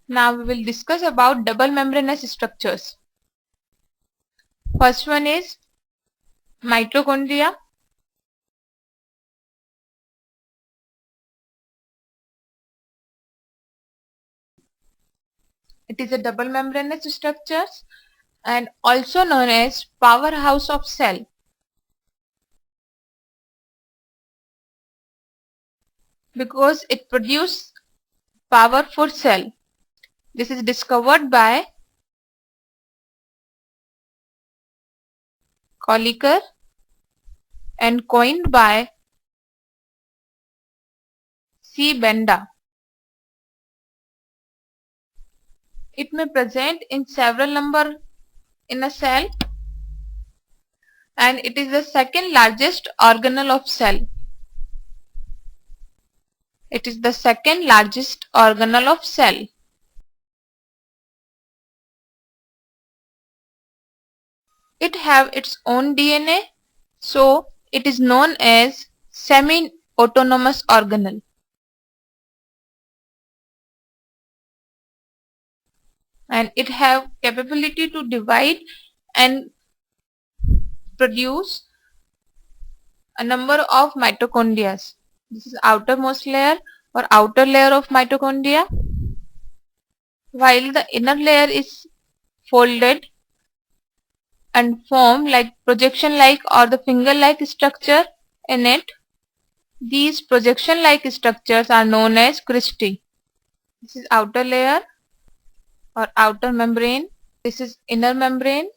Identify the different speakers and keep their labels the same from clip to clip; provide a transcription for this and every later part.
Speaker 1: Now we will discuss about double membranous structures. First one is mitochondria. It is a double membranous structure and also known as powerhouse of cell, because it produces power for cell. This is discovered by Kolliker and coined by C. Benda. It may present in several number in a cell, and it is the second largest organelle of cell. It is the second largest organelle of cell. It have its own DNA, so it is known as semi-autonomous organelle. And it have capability to divide and produce a number of mitochondria. This is outermost layer or outer layer of mitochondria, while the inner layer is folded and form like projection like or the finger like structure in it. These projection like structures are known as cristae. This is outer layer or outer membrane. This is inner membrane.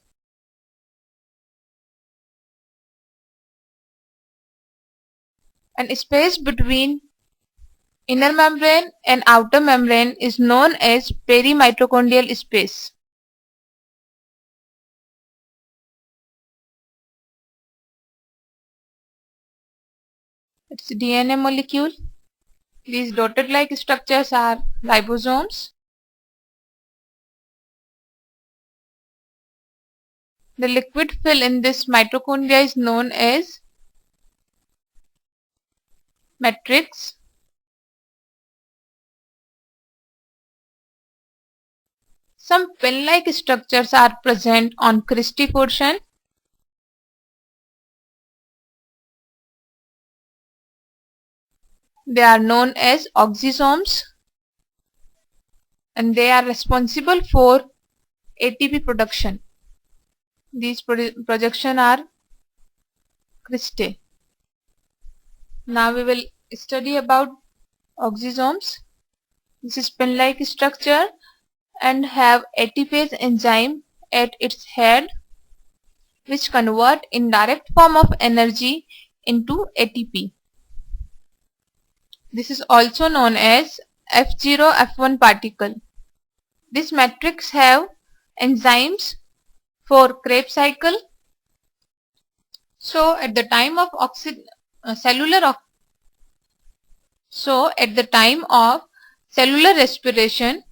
Speaker 1: And space between inner membrane and outer membrane is known as perimitochondrial space. It's DNA molecule. These dotted like structures are ribosomes. The liquid fill in this mitochondria is known as matrix. Some pin-like structures are present on cristae portion. They are known as oxysomes, and they are responsible for ATP production. These projection are cristae. Now we will study about oxysomes. This is pin-like structure and have ATPase enzyme at its head, which convert indirect form of energy into ATP. This is also known as F0 F1 particle. This matrix have enzymes for Krebs cycle. So at the time of cellular respiration,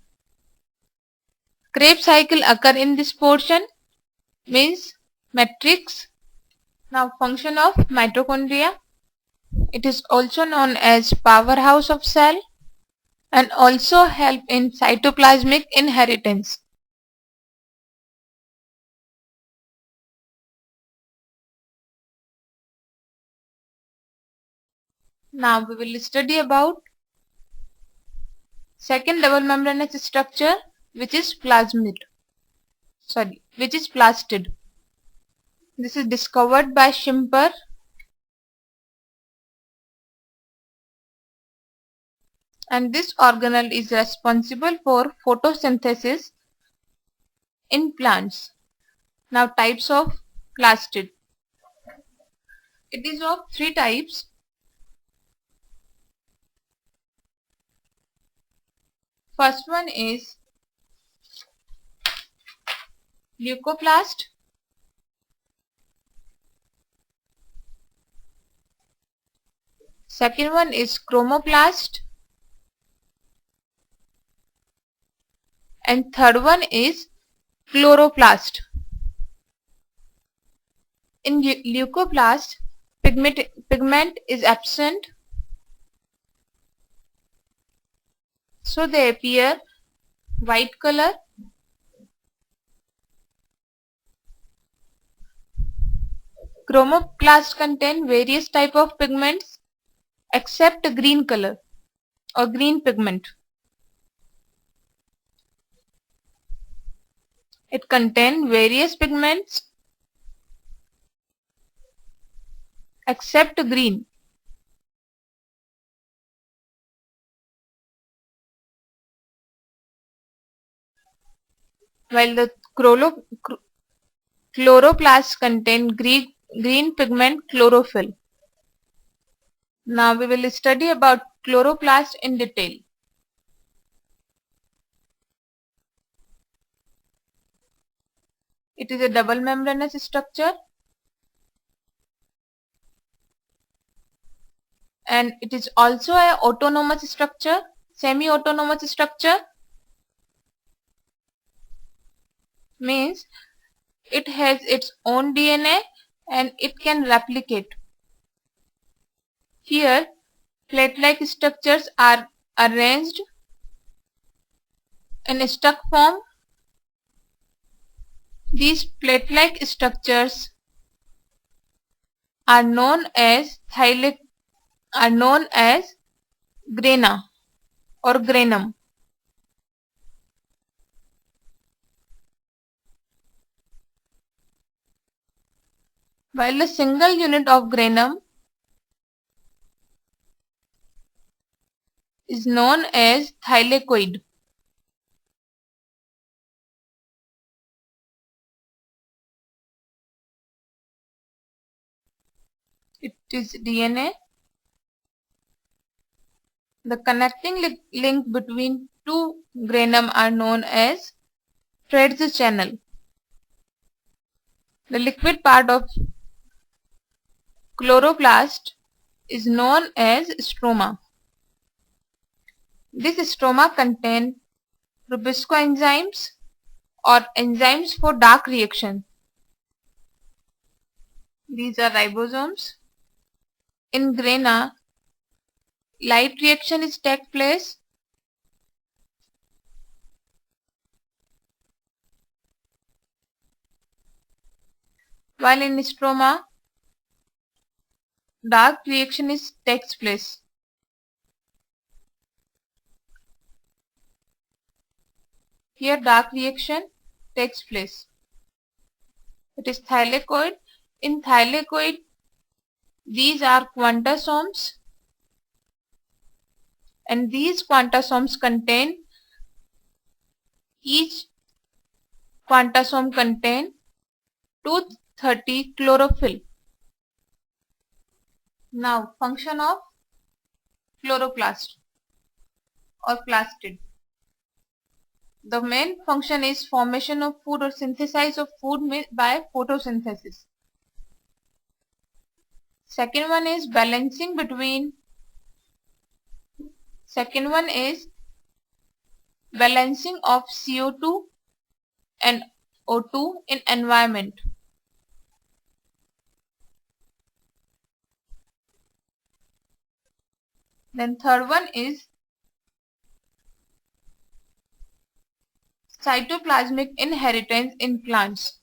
Speaker 1: Krebs cycle occur in this portion, means matrix. Now function of mitochondria. It is also known as powerhouse of cell and also help in cytoplasmic inheritance. Now we will study about second double membranous structure, which is plastid. This is discovered by Schimper and this organelle is responsible for photosynthesis in plants. Now types of plastid. It is of three types. First one is leucoplast. Second one is chromoplast. And third one is chloroplast. In leucoplast, pigment is absent, so they appear white color. Chromoplasts contain various type of pigments except green color or green pigment. It contains various pigments except green. While the chloroplasts contain green pigment chlorophyll. Now we will study about chloroplast in detail. It is a double membranous structure and it is also a autonomous structure, semi-autonomous structure. Means it has its own DNA and it can replicate. Here plate-like structures are arranged in stuck form. These plate-like structures are known as grana or granum. While a single unit of granum is known as thylakoid. It is DNA. The connecting link between two granum are known as Fred's channel. The liquid part of chloroplast is known as stroma. This stroma contains rubiscoenzymes or enzymes for dark reaction. These are ribosomes. In grana, light reaction is take place. While in stroma, dark reaction takes place. Here dark reaction takes place. It is thylakoid. In thylakoid, these are quantasomes and these quantasomes contain, each quantasome contain 230 chlorophyll. Now function of chloroplast or plastid. The main function is formation of food or synthesis of food by photosynthesis. Second one is balancing between of CO2 and O2 in environment. Then third one is cytoplasmic inheritance in plants.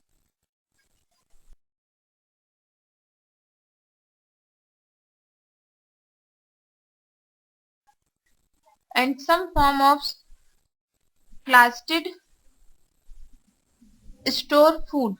Speaker 1: And some form of plastid store food.